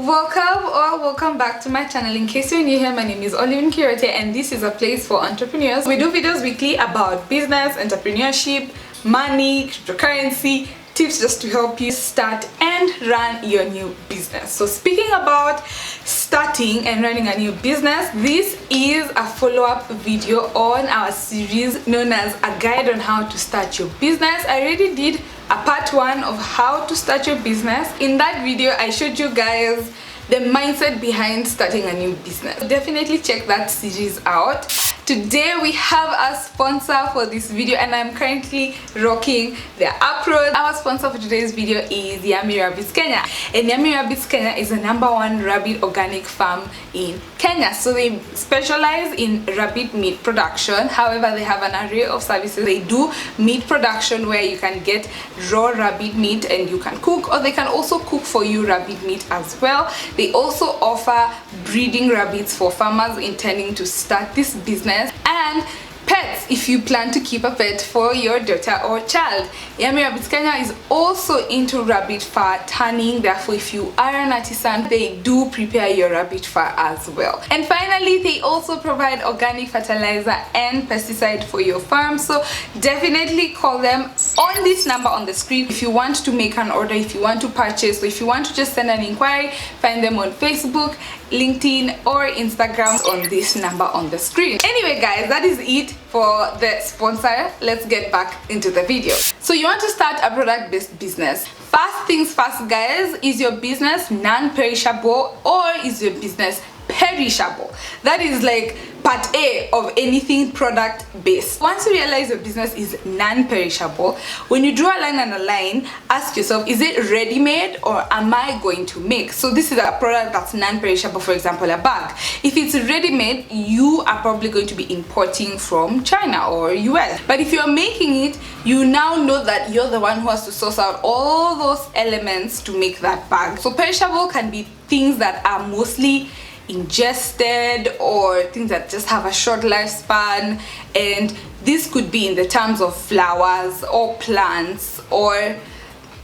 Welcome back to my channel. In case you're new here, my name is Olivin Kirote and this is a place for entrepreneurs. We do videos weekly about business, entrepreneurship, money, cryptocurrency, tips just to help you start and run your new business. So speaking about starting and running a new business, this is a follow-up video on our series known as a guide on how to start your business. I already did a part 1 of how to start your business. In that video I showed you guys the mindset behind starting a new business. Definitely check that series out. Today we have a sponsor for this video and I'm currently rocking their approach. Our sponsor for today's video is Yummy Rabbits Kenya, and Yummy Rabbits Kenya is the #1 rabbit organic farm in Kenya. So they specialize in rabbit meat production. However, they have an array of services. They do meat production where you can get raw rabbit meat and you can cook, or they can also cook for you rabbit meat as well. They also offer breeding rabbits for farmers intending to start this business, and pets if you plan to keep a pet for your daughter or child. Yummy Rabbits Kenya is also into rabbit fur tanning. Therefore, if you are an artisan, they do prepare your rabbit fur as well. And finally, they also provide organic fertilizer and pesticide for your farm. So definitely call them on this number on the screen if you want to make an order, if you want to purchase, or if you want to just send an inquiry. Find them on Facebook, LinkedIn, or Instagram on this number on the screen. Anyway guys, that is it for the sponsor. Let's get back into the video. So you want to start a product-based business. First things first guys, is your business non-perishable or is your business perishable? That is like part A of anything product based. Once you realize your business is non-perishable, when you draw a line and a line, ask yourself, is it ready-made or am I going to make? So this is a product that's non-perishable, for example a bag. If it's ready-made, you are probably going to be importing from China or US. But if you're making it, you now know that you're the one who has to source out all those elements to make that bag. So perishable can be things that are mostly ingested or things that just have a short lifespan, and this could be in the terms of flowers or plants or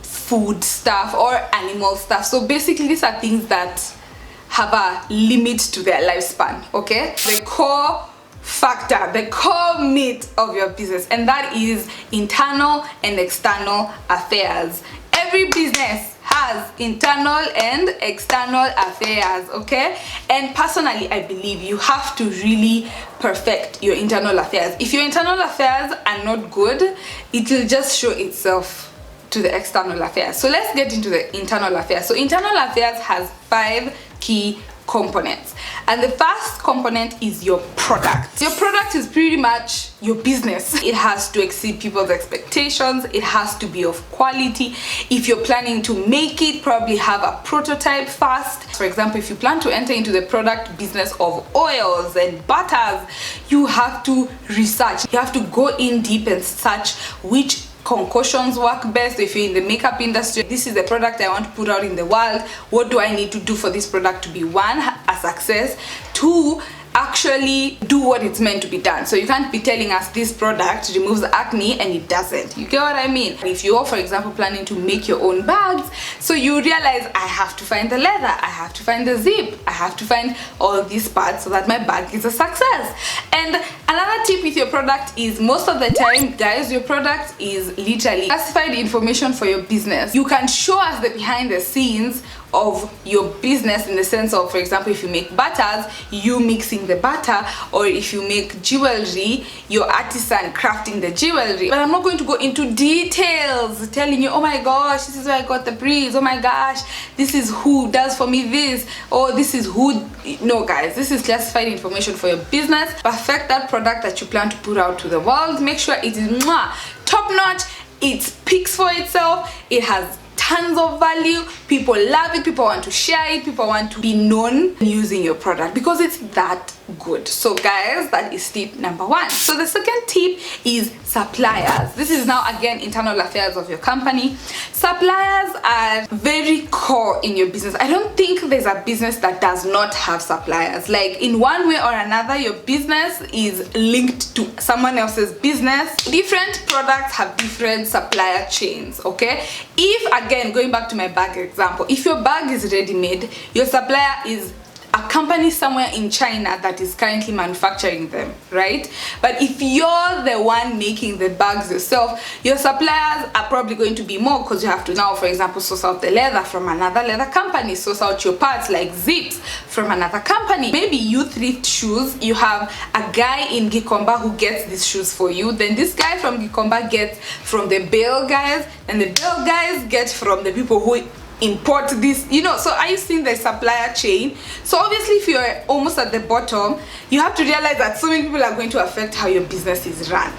food stuff or animal stuff. So basically these are things that have a limit to their lifespan. Okay, the core factor, the core meat of your business, and that is internal and external affairs. Every business has internal and external affairs, okay? And personally, I believe you have to really perfect your internal affairs. If your internal affairs are not good, it will just show itself to the external affairs. So let's get into the internal affairs. So internal affairs has 5 key components, and the first component is your product. Your product is pretty much your business. It has to exceed people's expectations. It has to be of quality. If you're planning to make it, probably have a prototype first. For example, if you plan to enter into the product business of oils and butters, you have to research. You have to go in deep and search which concoctions work best. If you're in the makeup industry, this is the product I want to put out in the world. What do I need to do for this product to be 1, a success, 2, actually do what it's meant to be done? So you can't be telling us this product removes acne and it doesn't. You get what I mean? If you're, for example, planning to make your own bags, so you realize I have to find the leather, I have to find the zip, I have to find all these parts so that my bag is a success. And another tip with your product is, most of the time guys, your product is literally classified information for your business. You can show us the behind the scenes of your business, in the sense of, for example, if you make butters, you mixing the butter, or if you make jewelry, your artisan crafting the jewelry. But I'm not going to go into details telling you, oh my gosh, this is where I got the breeze, oh my gosh, this is who does for me this, or this is who. No guys, this is classified information for your business. Perfect that product that you plan to put out to the world. Make sure it is top notch, it speaks for itself, it has tons of value, people love it, people want to share it, people want to be known using your product because it's that good. So guys, that is tip number 1. So the second tip is suppliers. This is now again internal affairs of your company. Suppliers are very core in your business. I don't think there's a business that does not have suppliers. Like in one way or another, your business is linked to someone else's business. Different products have different supplier chains, okay? If, again, going back to my bag example, if your bag is ready-made, your supplier is a company somewhere in China that is currently manufacturing them, right? But if you're the one making the bags yourself, your suppliers are probably going to be more, because you have to now, for example, source out the leather from another leather company, source out your parts like zips from another company. Maybe you thrift shoes, you have a guy in Gikomba who gets these shoes for you, then this guy from Gikomba gets from the Bale guys, and the Bale guys get from the people who import this, you know. So are you seeing the supplier chain? So obviously if you're almost at the bottom, you have to realize that so many people are going to affect how your business is run.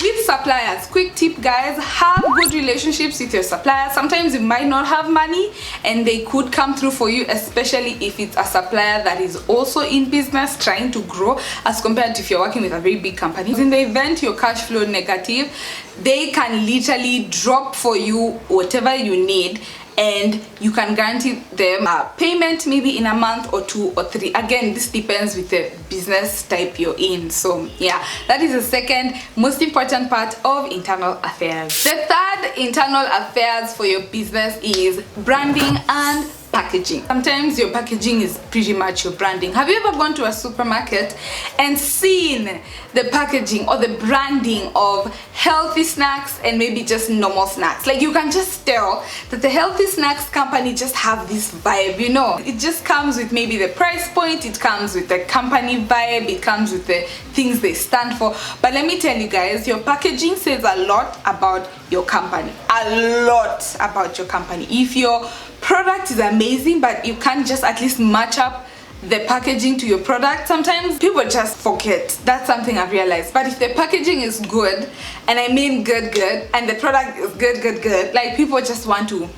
With suppliers, quick tip guys, have good relationships with your suppliers. Sometimes you might not have money and they could come through for you, especially if it's a supplier that is also in business trying to grow, as compared to if you're working with a very big company. In the event your cash flow negative, they can literally drop for you whatever you need, and you can guarantee them a payment maybe in a month or 2 or 3. Again, this depends with the business type you're in. So yeah, that is the second most important part of internal affairs. The third internal affairs for your business is branding and packaging. Sometimes your packaging is pretty much your branding. Have you ever gone to a supermarket and seen the packaging or the branding of healthy snacks and maybe just normal snacks? Like you can just tell that the healthy snacks company just have this vibe, you know. It just comes with maybe the price point, it comes with the company vibe, it comes with the things they stand for. But let me tell you guys, your packaging says a lot about your company. A lot about your company. If your product is amazing but you can't just at least match up the packaging to your product, sometimes people just forget. That's something I've realized. But if the packaging is good, and I mean good, and the product is good, like people just want to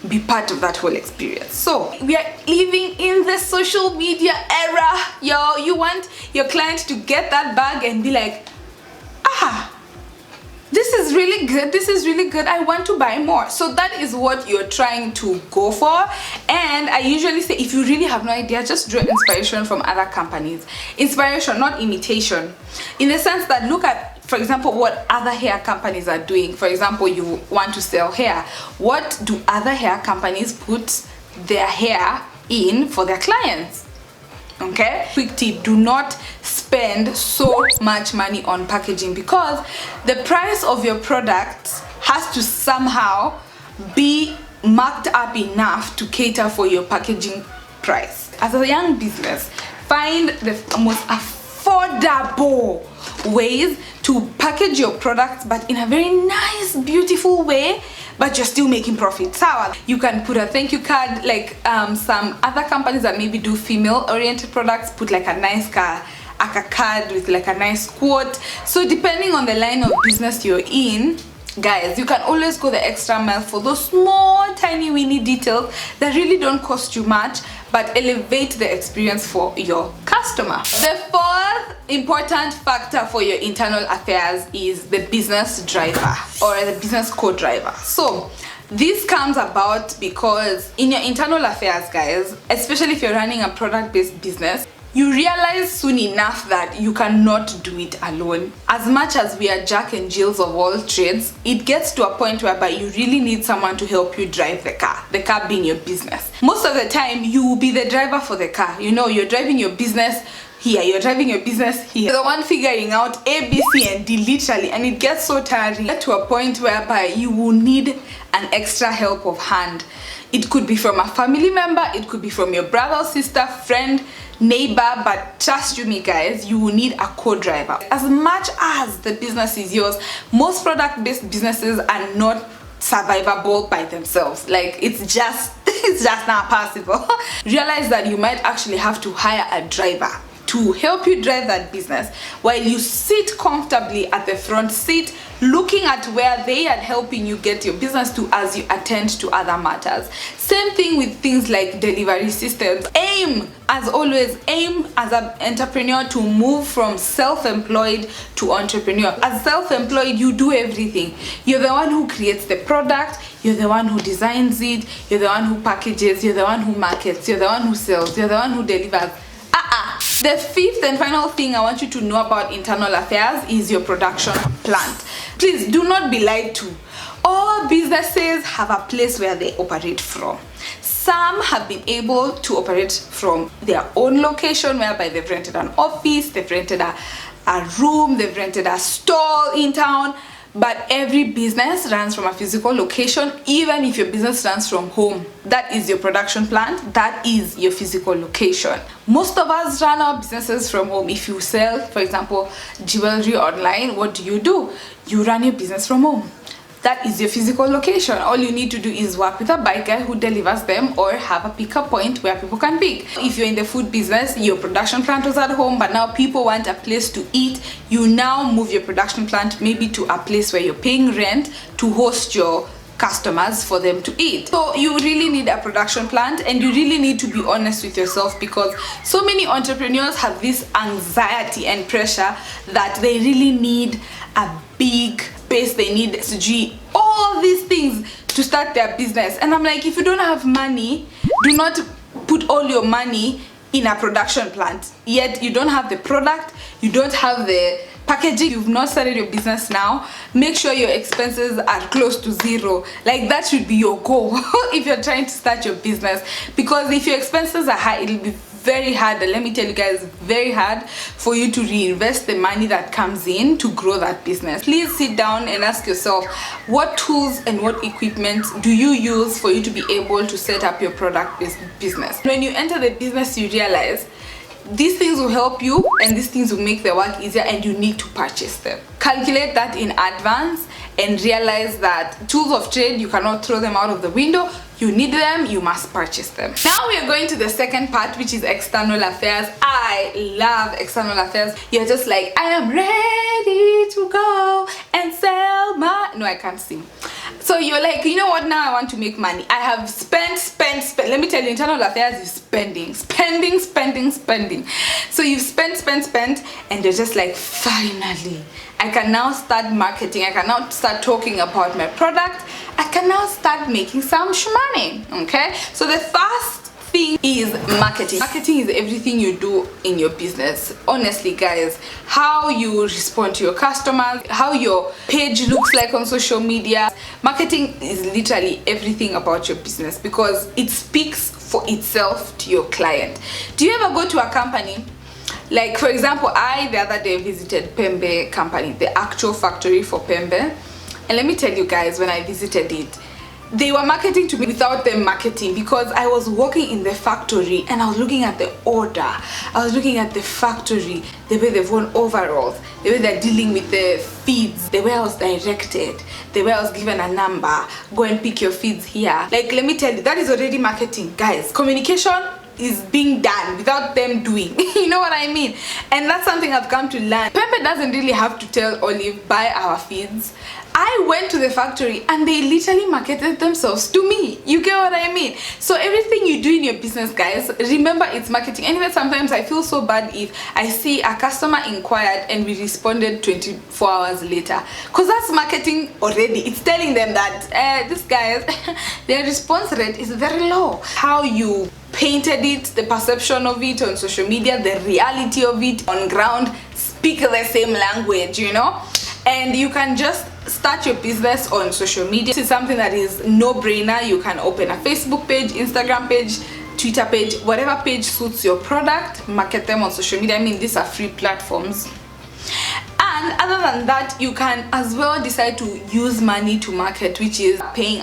be part of that whole experience. So we are living in the social media era, yo. You want your client to get that bag and be like, ah, this is really good, this is really good, I want to buy more. So that is what you're trying to go for. And I usually say, if you really have no idea, just draw inspiration from other companies. Inspiration, not imitation, in the sense that look at, for example, what other hair companies are doing. For example, you want to sell hair, what do other hair companies put their hair in for their clients? Okay, quick tip, do not spend so much money on packaging, because the price of your product has to somehow be marked up enough to cater for your packaging price. As a young business, find the most affordable ways to package your products, but in a very nice, beautiful way, but you're still making profit. So you can put a thank you card, like some other companies that maybe do female oriented products put like a nice card with like a nice quote. So depending on the line of business you're in, guys, you can always go the extra mile for those small tiny weeny details that really don't cost you much but elevate the experience for your customer. The fourth important factor for your internal affairs is the business driver or the business co-driver. So this comes about because in your internal affairs, guys, especially if you're running a product-based business, you realize soon enough that you cannot do it alone. As much as we are Jack and Jills of all trades, it gets to a point whereby you really need someone to help you drive the car being your business. Most of the time, you will be the driver for the car. You know, you're driving your business here, you're driving your business here. You're the one figuring out A, B, C, and D literally, and it gets so tiring. Get to a point whereby you will need an extra help of hand. It could be from a family member, it could be from your brother, sister, friend, neighbor, but trust you me guys, you will need a co-driver. As much as the business is yours, most product-based businesses are not survivable by themselves. Like it's just not possible. Realize that you might actually have to hire a driver to help you drive that business while you sit comfortably at the front seat looking at where they are helping you get your business to as you attend to other matters. Same thing with things like delivery systems. Aim, as always, aim as an entrepreneur to move from self-employed to entrepreneur. As self-employed, you do everything. You're the one who creates the product, you're the one who designs it, you're the one who packages, you're the one who markets, you're the one who sells, you're the one who delivers. The fifth and final thing I want you to know about internal affairs is your production plant. Please do not be lied to. All businesses have a place where they operate from. Some have been able to operate from their own location, whereby they've rented an office, they've rented a room, they've rented a stall in town. But every business runs from a physical location. Even if your business runs from home, that is your production plant, that is your physical location. Most of us run our businesses from home. If you sell, for example, jewelry online, what do? You run your business from home. That is your physical location. All you need to do is work with a bike guy who delivers them, or have a pickup point where people can pick. If you're in the food business, your production plant was at home, but now people want a place to eat. You now move your production plant maybe to a place where you're paying rent to host your customers for them to eat. So you really need a production plant, and you really need to be honest with yourself, because so many entrepreneurs have this anxiety and pressure that they really need a big space, they need SG, all these things to start their business. And I'm like, if you don't have money, do not put all your money in a production plant. Yet you don't have the product, you don't have the packaging, you've not started your business now. Make sure your expenses are close to zero. Like, that should be your goal if you're trying to start your business, because if your expenses are high, it'll be very hard, and let me tell you guys, very hard for you to reinvest the money that comes in to grow that business. Please sit down and ask yourself, what tools and what equipment do you use for you to be able to set up your product business? When you enter the business, you realize these things will help you and these things will make the work easier, and you need to purchase them. Calculate that in advance and realize that tools of trade, you cannot throw them out of the window. You need them, you must purchase them. Now we are going to the second part, which is external affairs. I love external affairs. You're just like, I am ready to go and sell my... No, I can't sing. So you're like, you know what, now I want to make money. I have spent. Let me tell you, internal affairs is spending. So you've spent, and you're just like, finally, I can now start marketing. I can now start talking about my product. I can now start making some money. Okay, so the first thing is marketing. Marketing is everything you do in your business. Honestly, guys, how you respond to your customers, how your page looks like on social media. Marketing is literally everything about your business, because it speaks for itself to your client. Do you ever go to a company? Like, for example, I the other day visited Pembe company, the actual factory for Pembe. And let me tell you guys, when I visited it, they were marketing to me without them marketing, because I was working in the factory and I was looking at the order. I was looking at the factory, the way they've worn overalls, the way they're dealing with the feeds, the way I was directed, the way I was given a number, go and pick your feeds here. Like, let me tell you, that is already marketing, guys. Communication is being done without them doing. You know what I mean? And that's something I've come to learn. Pembe doesn't really have to tell Olive, buy our feeds. I went to the factory and they literally marketed themselves to me. You get what I mean? So everything you do in your business, guys, remember it's marketing. And even sometimes I feel so bad if I see a customer inquired and we responded 24 hours later, because that's marketing already. It's telling them that this guys, their response rate is very low. How you painted it, the perception of it on social media, the reality of it on ground, speak the same language, you know? And you can just start your business on social media. This is something that is no-brainer. You can open a Facebook page, Instagram page, Twitter page, whatever page suits your product, market them on social media. I mean, these are free platforms. And other than that, you can as well decide to use money to market, which is paying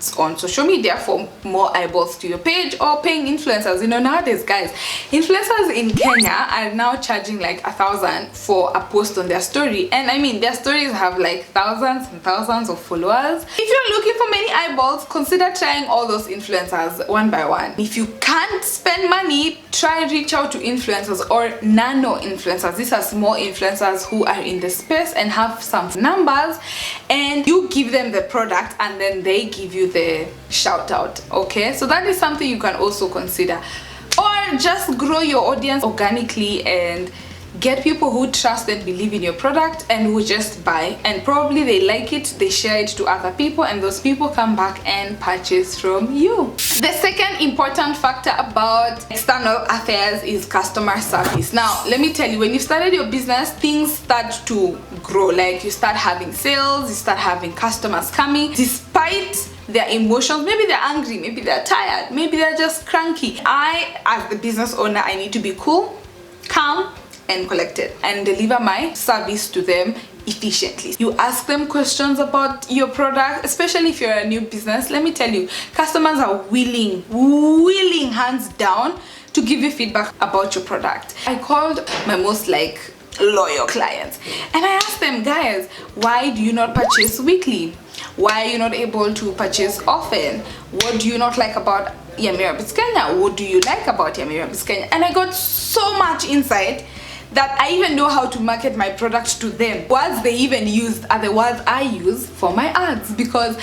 posts on social media for more eyeballs to your page, or paying influencers. You know, nowadays guys, influencers in Kenya are now charging like 1,000 for a post on their story, and I mean their stories have like thousands and thousands of followers. If you're looking for many eyeballs, consider trying all those influencers one by one. If you can't spend money, try reach out to influencers or nano influencers. These are small influencers who are in the space and have some numbers, and you give them the product and then they give you the shout out. Okay, so that is something you can also consider. Or just grow your audience organically and get people who trust and believe in your product and who just buy, and probably they like it, they share it to other people, and those people come back and purchase from you. The second important factor about external affairs is customer service. Now let me tell you, when you started your business, things start to grow. Like you start having sales, you start having customers coming despite their emotions. Maybe they're angry, maybe they're tired, maybe they're just cranky. I, as the business owner, I need to be cool, calm and collected and deliver my service to them efficiently. You ask them questions about your product, especially if you're a new business. Let me tell you, customers are willing hands down to give you feedback about your product. I called my most loyal clients and I asked them, guys, why do you not purchase weekly? Why are you not able to purchase often? What do you not like about Yummy Rabbits Kenya? What do you like about Yummy Rabbits Kenya? And I got so much insight that I even know how to market my product to them. Words they even used are the words I use for my ads, because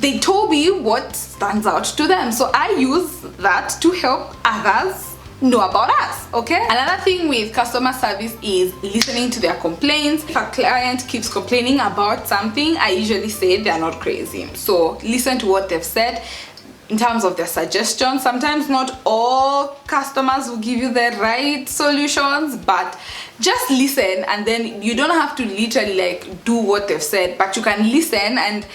they told me what stands out to them. So I use that to help others know about us. Okay, another thing with customer service is listening to their complaints. If a client keeps complaining about something, I usually say they're not crazy. So listen to what they've said in terms of their suggestions. Sometimes not all customers will give you the right solutions, but just listen, and then you don't have to literally do what they've said, but you can listen and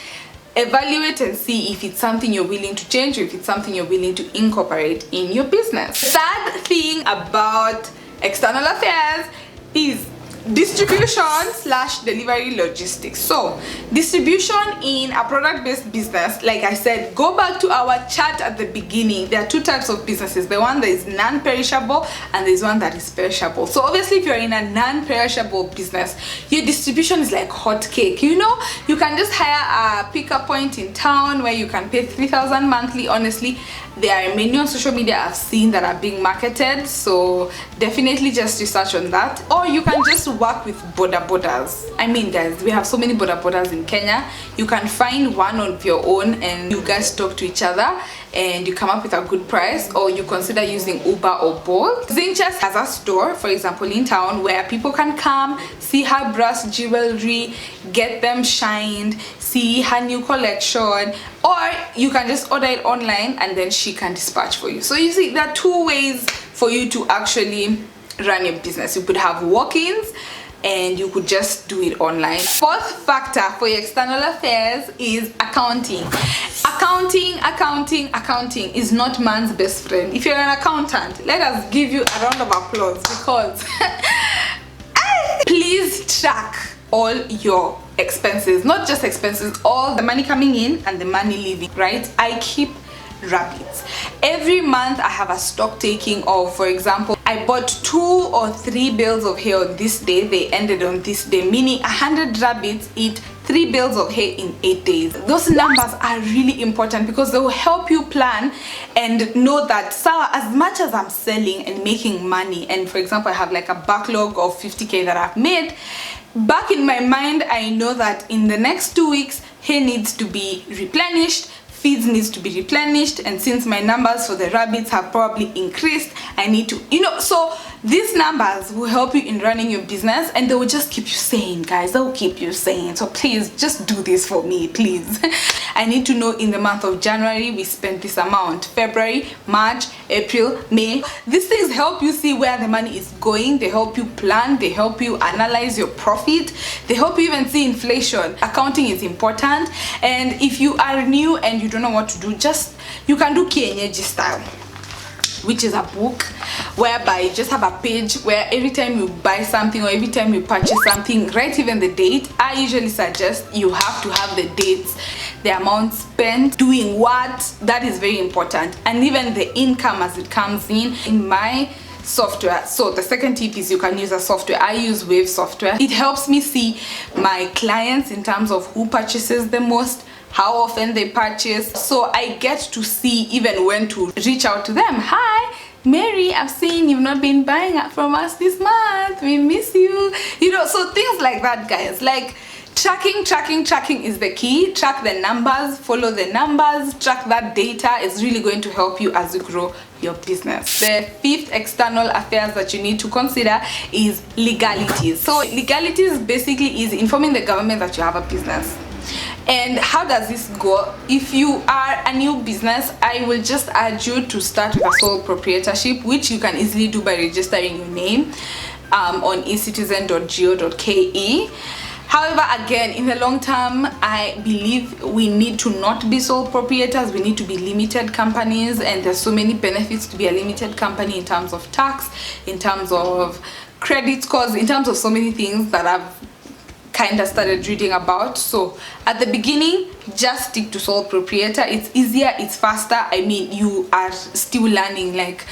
evaluate and see if it's something you're willing to change or if it's something you're willing to incorporate in your business. Third thing about external affairs is distribution/delivery logistics. So distribution in a product-based business, like I said, go back to our chat at the beginning. There are two types of businesses: the one that is non-perishable and there's one that is perishable. So obviously if you're in a non-perishable business, your distribution is like hot cake. You know, you can just hire a pickup point in town where you can pay 3,000 monthly. Honestly, there are many on social media I've seen that are being marketed, so definitely just research on that. Or you can just work with bodas. I mean guys, we have so many bodas in Kenya. You can find one of your own and you guys talk to each other and you come up with a good price, or you consider using Uber or Bolt. Zinchas has a store, for example, in town where people can come, see her brass jewelry, get them shined, see her new collection, or you can just order it online and then she can dispatch for you. So you see, there are two ways for you to actually run your business. You could have walk-ins and you could just do it online. Fourth factor for your external affairs is accounting. Accounting is not man's best friend. If you're an accountant, let us give you a round of applause, because please track all your expenses, not just expenses, all the money coming in and the money leaving, right? I keep rabbits. Every month I have a stock taking of, for example, I bought 2 or 3 bales of hay on this day, they ended on this day, meaning 100 rabbits eat 3 bales of hay in 8 days. Those numbers are really important because they will help you plan and know that, so as much as I'm selling and making money, and for example I have like a backlog of 50k that I've made, back in my mind I know that in the next 2 weeks hay needs to be replenished, feeds needs to be replenished, and since my numbers for the rabbits have probably increased, I need to, so these numbers will help you in running your business, and they will just keep you sane, guys. They will keep you sane. So please just do this for me, please. I need to know in the month of January we spent this amount, February, March, April, May. These things help you see where the money is going. They help you plan, they help you analyze your profit, they help you even see inflation. Accounting is important, and if you are new and you don't know what to do, you can do kienyeji style, which is a book whereby you just have a page where every time you buy something or every time you purchase something, write even the date. I usually suggest you have to have the dates the amount spent, doing what, that is very important, and even the income as it comes in my software. So the second tip is you can use a software. I use Wave software. It helps me see my clients in terms of who purchases the most, how often they purchase, so I get to see even when to reach out to them. Hi Mary, I've seen you've not been buying from us this month, we miss you, you know. So things like that, guys. Like tracking is the key. Track the numbers, follow the numbers, track that data. Is really going to help you as you grow your business. The fifth external affairs that you need to consider is legalities. So legalities basically is informing the government that you have a business. And how does this go? If you are a new business, I will just urge you to start with a sole proprietorship, which you can easily do by registering your name on ecitizen.go.ke. However, again, in the long term, I believe we need to not be sole proprietors. We need to be limited companies, and there's so many benefits to be a limited company in terms of tax, in terms of credit scores, in terms of so many things that I've kind of started reading about. So at the beginning, just stick to sole proprietor. It's easier, it's faster. I mean, you are still learning. Like,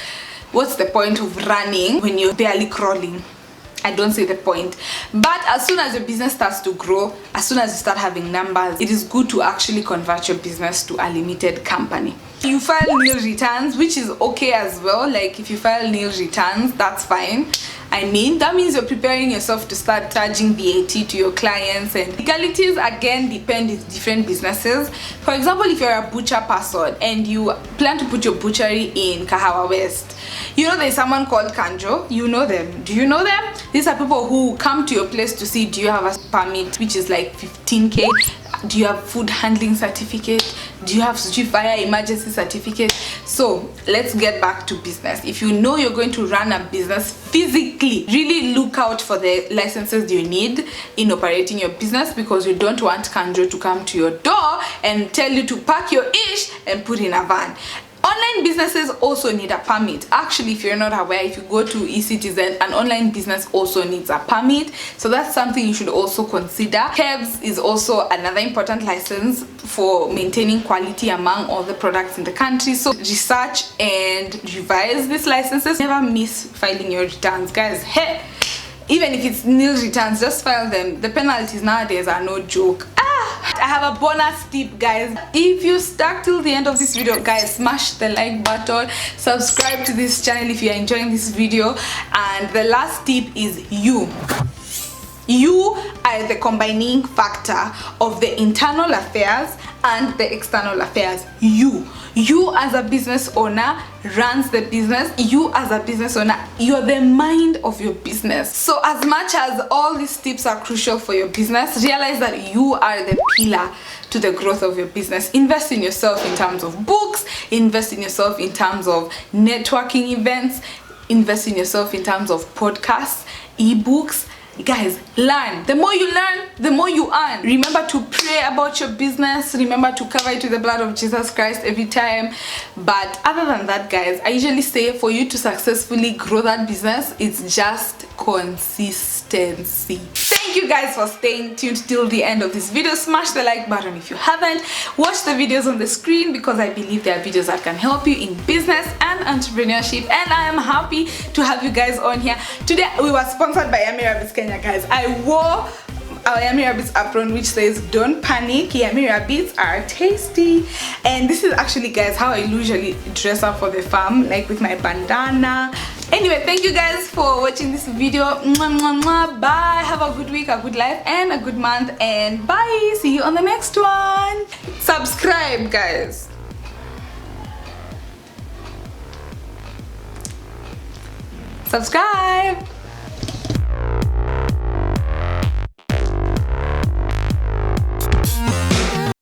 what's the point of running when you're barely crawling? I don't see the point. But as soon as your business starts to grow, as soon as you start having numbers, it is good to actually convert your business to a limited company. You file nil returns, which is okay as well. Like if you file nil returns, that's fine. I mean, that means you're preparing yourself to start charging VAT to your clients. And legalities again depend with different businesses. For example, if you're a butcher person and you plan to put your butchery in Kahawa West, you know there's someone called Kanjo. You know them. Do you know them? These are people who come to your place to see, do you have a permit, which is like 15k? Do you have food handling certificate? Do you have fire emergency certificate? So let's get back to business. If you know you're going to run a business physically, really look out for the licenses you need in operating your business, because you don't want Kanjo to come to your door and tell you to pack your ish and put in a van. Online businesses also need a permit. Actually, if you're not aware, if you go to eCitizen, an online business also needs a permit. So that's something you should also consider. KEBS is also another important license for maintaining quality among all the products in the country. So research and revise these licenses. Never miss filing your returns, guys. Hey, even if it's nil returns, just file them. The penalties nowadays are no joke. I have a bonus tip, guys. If you stuck till the end of this video, guys, smash the like button, subscribe to this channel if you are enjoying this video. And the last tip is you are the combining factor of the internal affairs and the external affairs. You as a business owner runs the business. You as a business owner, you're the mind of your business. So as much as all these tips are crucial for your business, realize that you are the pillar to the growth of your business. Invest in yourself in terms of books, invest in yourself in terms of networking events, invest in yourself in terms of podcasts, ebooks. Guys, learn. The more you learn, the more you earn. Remember to pray about your business. Remember to cover it with the blood of Jesus Christ every time. But other than that, guys, I usually say for you to successfully grow that business, it's just consistency. Thank you guys for staying tuned till the end of this video. Smash the like button if you haven't. Watch the videos on the screen, because I believe there are videos that can help you in business and entrepreneurship, and I am happy to have you guys on here. Today we were sponsored by Yummy Rabbits Kenya, guys. I wore our Yummy Rabbits apron which says don't panic, Yummy Rabbits are tasty. And this is actually, guys, how I usually dress up for the farm, like with my bandana. Anyway, thank you guys for watching this video. Mwah, mwah, mwah. Bye. Have a good week, a good life, and a good month, and bye. See you on the next one. Subscribe, guys. Subscribe.